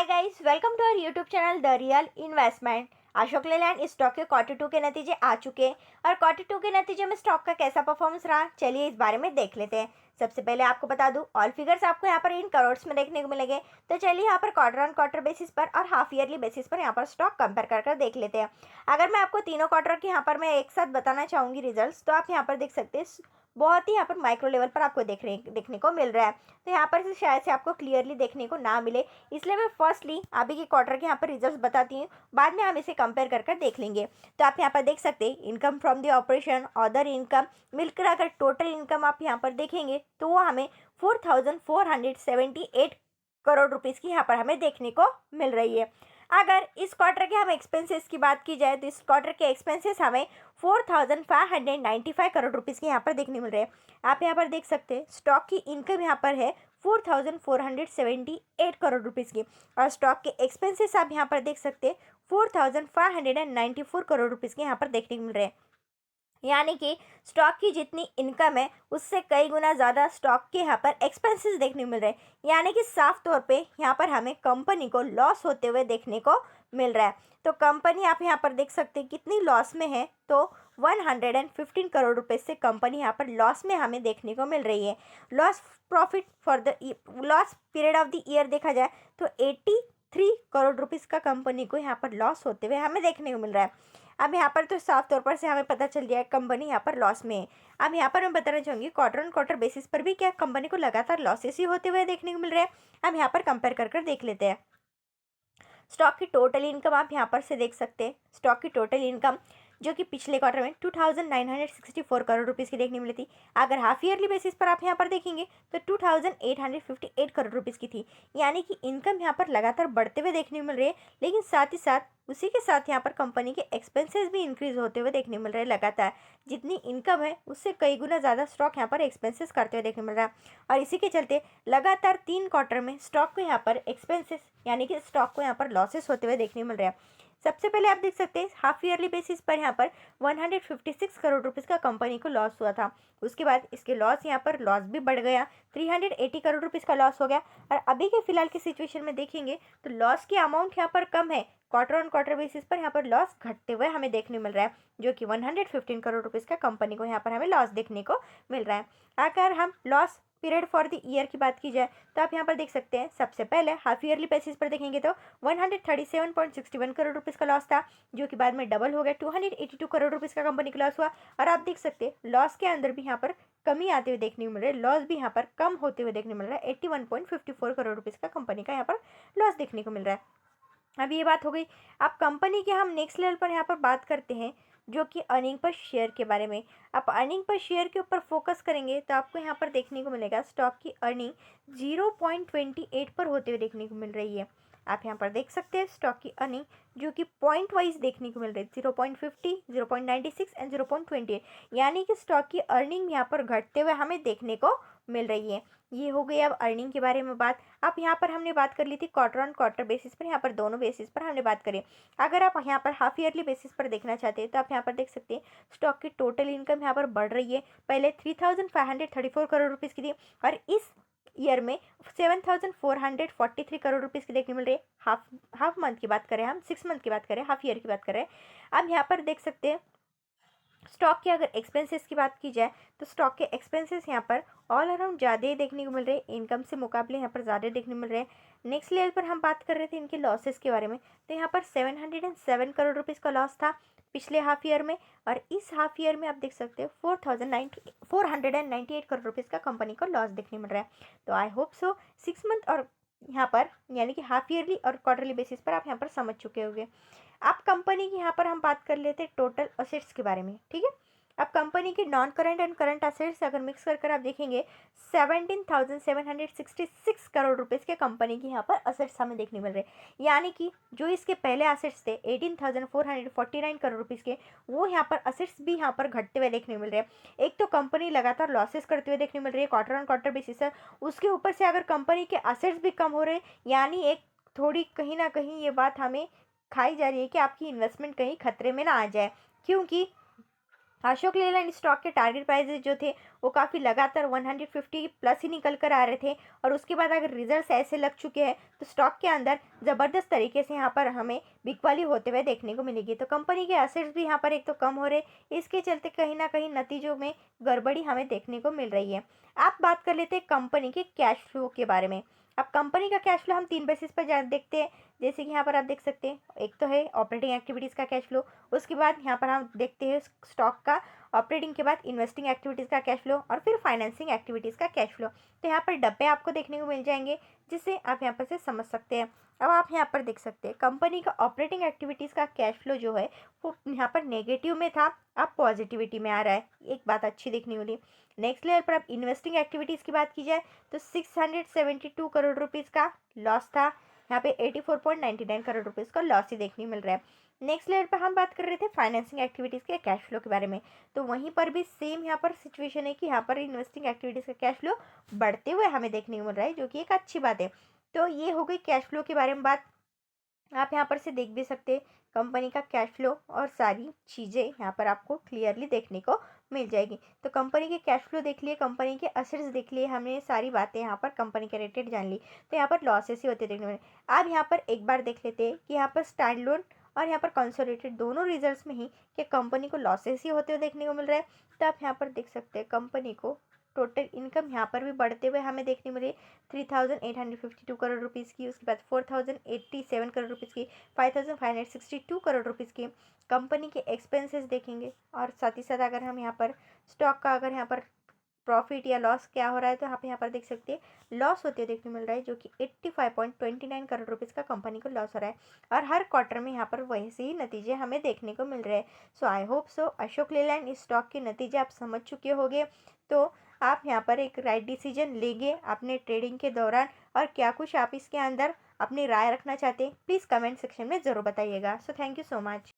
Hi guys, welcome to our YouTube channel the real investment. Ashok Leyland stock के quarter 2 के नतीजे आ चुके हैं और क्वार्टर 2 के नतीजे में स्टॉक का कैसा परफॉर्मेंस रहा, चलिए इस बारे में देख लेते हैं। सबसे पहले आपको बता दूं, ऑल फिगर्स आपको यहाँ पर इन करोड्स में देखने को मिलेंगे। तो चलिए यहाँ पर क्वार्टर ऑन क्वार्टर बेसिस पर और हाफ ईयरली बेसिस पर यहाँ पर स्टॉक कंपेयर कर देख लेते हैं। अगर मैं आपको तीनों क्वार्टर के यहाँ पर मैं एक साथ बताना चाहूँगी रिजल्ट, तो आप यहाँ पर देख सकते हैं बहुत ही यहाँ पर माइक्रो लेवल पर आपको देखने को मिल रहा है। तो यहाँ पर से शायद से आपको क्लियरली देखने को ना मिले, इसलिए मैं फर्स्टली अभी के क्वार्टर के यहाँ पर रिजल्ट्स बताती हूँ, बाद में हम इसे कंपेयर कर देख लेंगे। तो आप यहाँ पर देख सकते हैं income from the operation, other income मिलकर अगर टोटल इनकम आप यहाँ पर देखेंगे तो वो हमें 4,478 करोड़ रुपीज़ की यहाँ पर हमें देखने को मिल रही है। अगर इस क्वार्टर के हम एक्सपेंसेस की बात की जाए तो इस क्वार्टर के एक्सपेंसेस हमें 4,595 करोड़ रुपीज़ के यहाँ पर देखने मिल रहे हैं। आप यहाँ पर देख सकते हैं स्टॉक की इनकम यहाँ पर है 4,478 करोड़ रुपीज़ की, और स्टॉक के एक्सपेंसेस आप यहाँ पर देख सकते हैं 4,594 करोड़ रुपीज़ के यहाँ पर देखने को मिल रहे हैं। यानी कि स्टॉक की जितनी इनकम है उससे कई गुना ज़्यादा स्टॉक के यहाँ पर एक्सपेंसेस देखने को मिल रहे हैं। यानी कि साफ तौर पे यहाँ पर हमें कंपनी को लॉस होते हुए देखने को मिल रहा है। तो कंपनी आप यहाँ पर देख सकते हैं कितनी लॉस में है, तो 115 करोड़ रुपए से कंपनी यहाँ पर लॉस में हमें देखने को मिल रही है। Loss profit for the loss period of the year देखा जाए तो 83 करोड़ रुपीज़ का कंपनी को यहाँ पर लॉस होते हुए हमें देखने को मिल रहा है। अब यहाँ पर तो साफ तौर पर से हमें पता चल गया है कंपनी यहाँ पर लॉस में है। अब यहाँ पर मैं बताना चाहूँगी क्वार्टर ऑन क्वार्टर बेसिस पर भी क्या कंपनी को लगातार लॉसेस ही होते हुए देखने को मिल रहे हैं। अब यहाँ पर कंपेयर कर देख लेते हैं। स्टॉक की टोटल इनकम आप यहाँ पर से देख सकते हैं। स्टॉक की टोटल इनकम जो कि पिछले क्वार्टर में 2,964 करोड़ रुपीज़ की देखने मिली थी, अगर हाफ ईयरली बेसिस पर आप यहाँ पर देखेंगे तो 2,858 करोड़ रुपीज़ की थी। यानी कि इनकम यहाँ पर लगातार बढ़ते हुए देखने को मिल रही है, लेकिन साथ ही साथ उसी के साथ यहाँ पर कंपनी के एक्सपेंसेस भी इंक्रीज होते हुए देखने मिल रहे हैं। लगातार जितनी इनकम है उससे कई गुना ज़्यादा स्टॉक यहाँ पर एक्सपेंसेस करते हुए देखने मिल रहा है, और इसी के चलते लगातार 3 क्वार्टर में स्टॉक को यहाँ पर एक्सपेंसेस यानी कि स्टॉक को यहाँ पर लॉसेस होते हुए देखने मिल रहे हैं। सबसे पहले आप देख सकते हैं हाफ ईयरली बेसिस पर यहाँ पर 156 करोड़ रुपीज़ का कंपनी को लॉस हुआ था। उसके बाद इसके लॉस यहाँ पर लॉस भी बढ़ गया, 380 करोड़ रुपीज़ का लॉस हो गया, और अभी के फिलहाल की सिचुएशन में देखेंगे तो लॉस की अमाउंट यहाँ पर कम है। क्वार्टर ऑन क्वार्टर बेसिस पर यहाँ पर लॉस घटते हुए हमें देखने मिल रहा है, जो कि 115 करोड़ रुपीज़ का कंपनी को यहाँ पर हमें लॉस देखने को मिल रहा है। अगर हम loss period for the year की बात की जाए तो आप यहाँ पर देख सकते हैं सबसे पहले हाफ ईयरली बेसिस पर देखेंगे तो 137.61 करोड़ रुपीज़ का लॉस था, जो कि बाद में डबल हो गया 282 करोड़ रुपीज़ का कंपनी का लॉस हुआ। और आप देख सकते हैं लॉस के अंदर भी यहाँ पर कमी आते हुए देखने को मिल रहा है, लॉस भी यहाँ पर कम होते हुए देखने को मिल रहा है। 81.54 करोड़ रुपीज़ का कंपनी का यहाँ पर लॉस देखने को मिल रहा है। अब ये बात हो गई। अब कंपनी के हम नेक्स्ट लेवल पर यहाँ पर बात करते हैं, जो कि अर्निंग पर शेयर के बारे में। आप अर्निंग पर शेयर के ऊपर फोकस करेंगे तो आपको यहाँ पर देखने को मिलेगा स्टॉक की अर्निंग 0.28 पर होते हुए देखने को मिल रही है। आप यहाँ पर देख सकते हैं स्टॉक की अर्निंग जो कि पॉइंट वाइज देखने को मिल रही है 0.50, 0.96 एंड 0.28, यानी कि स्टॉक की अर्निंग यहाँ पर घटते हुए हमें देखने को मिल रही है। ये हो गई अब अर्निंग के बारे में बात। अब यहाँ पर हमने बात कर ली थी क्वार्टर ऑन क्वार्टर बेसिस पर, यहाँ पर दोनों बेसिस पर हमने बात करी। अगर आप यहाँ पर हाफ ईयरली बेसिस पर देखना चाहते हैं तो आप यहाँ पर देख सकते हैं स्टॉक की टोटल इनकम यहाँ पर बढ़ रही है। पहले 3,534 करोड़ रुपीज़ की थी और इस ईयर में 7,443 करोड़ रुपीज़ की देखने मिल रही है। हाफ मंथ की बात करें, हम 6 मंथ की बात करें, हाफ ईयर की बात करें। अब यहाँ पर देख सकते हैं स्टॉक के अगर एक्सपेंसेस की बात की जाए तो स्टॉक के एक्सपेंसेस यहाँ पर ऑल अराउंड ज़्यादा ही देखने को मिल रहे हैं, इनकम से मुकाबले यहाँ पर ज़्यादा देखने को मिल रहे हैं। नेक्स्ट लेवल पर हम बात कर रहे थे इनके लॉसेस के बारे में, तो यहाँ पर 707 करोड़ रुपीज़ का लॉस था पिछले हाफ ईयर में, और इस हाफ ईयर में आप देख सकते हो 498 करोड़ रुपीज़ का कंपनी को लॉस देखने मिल रहा है। तो आई होप सो 6 मंथ और यहाँ पर यानी कि हाफ ईयरली और क्वार्टरली बेसिस पर आप यहाँ पर समझ चुके होंगे। अब कंपनी की यहाँ पर हम बात कर लेते हैं टोटल असेट्स के बारे में, ठीक है। अब कंपनी के non current and current assets अगर मिक्स कर आप देखेंगे 17,766 करोड़ रुपीज़ के कंपनी की यहाँ पर असेट्स हमें देखने मिल रहे हैं। यानी कि जो इसके पहले असेट्स थे 18,449 करोड़ रुपीज़ के, वो यहाँ पर असेट्स भी यहाँ पर घटते हुए देखने मिल रहे हैं। एक तो कंपनी लगातार लॉसेस करते हुए देखने मिल रही है क्वार्टर ऑन क्वार्टर बेसिस पर, उसके ऊपर से अगर कंपनी के असेट्स भी कम हो रहे हैं, यानी एक थोड़ी कहीं ना कहीं ये बात हमें खाई जा रही है कि आपकी इन्वेस्टमेंट कहीं खतरे में ना आ जाए, क्योंकि अशोक लेलैंड स्टॉक के टारगेट प्राइसेस जो थे वो काफ़ी लगातार 150 प्लस ही निकल कर आ रहे थे, और उसके बाद अगर रिजल्ट्स ऐसे लग चुके हैं तो स्टॉक के अंदर ज़बरदस्त तरीके से यहाँ पर हमें बिकवाली होते हुए देखने को मिलेगी। तो कंपनी के एसेट्स भी यहाँ पर एक तो कम हो रहे, इसके चलते कहीं ना कहीं नतीजों में गड़बड़ी हमें देखने को मिल रही है। आप बात कर लेते हैं कंपनी के कैश फ्लो के बारे में। अब कंपनी का कैश फ्लो हम 3 बेसिस पर देखते हैं, जैसे कि यहाँ पर आप देख सकते हैं, एक तो है ऑपरेटिंग एक्टिविटीज़ का कैश फ्लो, उसके बाद यहाँ पर हम देखते हैं स्टॉक का ऑपरेटिंग के बाद इन्वेस्टिंग एक्टिविटीज़ का कैश फ्लो, और फिर फाइनेंसिंग एक्टिविटीज़ का कैश फ्लो। तो यहाँ पर डब्बे आपको देखने को मिल जाएंगे, जिससे आप यहाँ पर से समझ सकते हैं। अब आप यहाँ पर देख सकते हैं कंपनी का ऑपरेटिंग एक्टिविटीज़ का कैश फ्लो जो है वो यहाँ पर नेगेटिव में था, अब पॉजिटिविटी में आ रहा है, एक बात अच्छी देखने मिली। नेक्स्ट लेवल पर अब इन्वेस्टिंग एक्टिविटीज़ की बात की जाए तो 672 करोड़ रुपीज़ का लॉस था, यहाँ पे 84.99 करोड़ रुपीज़ का लॉस ही देखने मिल रहा है। नेक्स्ट लेवल पर हम बात कर रहे थे फाइनेंसिंग एक्टिविटीज़ के कैश फ्लो के बारे में, तो वहीं पर भी सेम यहाँ पर सिचुएशन है कि यहाँ पर इन्वेस्टिंग एक्टिविटीज़ का कैश फ्लो बढ़ते हुए हमें देखने को मिल रहा है, जो कि एक अच्छी बात है। तो ये हो गई कैश फ्लो के बारे में बात। आप यहाँ पर से देख भी सकते हैं कंपनी का कैश फ्लो और सारी चीज़ें यहाँ पर आपको क्लियरली देखने को मिल जाएगी। तो कंपनी के कैश फ्लो देख लिए, कंपनी के असेट्स देख लिए, हमने सारी बातें यहाँ पर कंपनी के रिलेटेड जान ली। तो यहाँ पर लॉसेस ही होते देखने को मिले। अब यहाँ पर एक बार देख लेते हैं कि यहाँ पर स्टैंड लोन और यहाँ पर कंसोलिडेटेड दोनों रिजल्ट्स में ही कि कंपनी को लॉसेस ही होते हुए देखने को मिल रहा है। तो आप यहाँ पर देख सकते हैं कंपनी को टोटल इनकम यहाँ पर भी बढ़ते हुए हमें देखने मिले 3,852 करोड़ रुपीज़ की, उसके बाद 4,087 करोड़ रुपीज़ की, 5,562 करोड़ रुपीज़ की कंपनी के एक्सपेंसेस देखेंगे। और साथ ही साथ अगर हम यहाँ पर स्टॉक का अगर यहाँ पर प्रॉफिट या लॉस क्या हो रहा है तो आप यहाँ पर देख सकते हैं लॉस होते देखने मिल रहा है, जो कि 85.29 करोड़ रुपीज़ का कंपनी को लॉस हो रहा है, और हर क्वार्टर में यहाँ पर वैसे ही नतीजे हमें देखने को मिल रहे हैं। So I hope so Ashok Leyland इस स्टॉक के नतीजे आप समझ चुके होंगे, तो आप यहाँ पर एक राइट डिसीजन लेंगे अपने ट्रेडिंग के दौरान। और क्या कुछ आप इसके अंदर अपनी राय रखना चाहते हैं प्लीज़ कमेंट सेक्शन में ज़रूर बताइएगा। So thank you so much.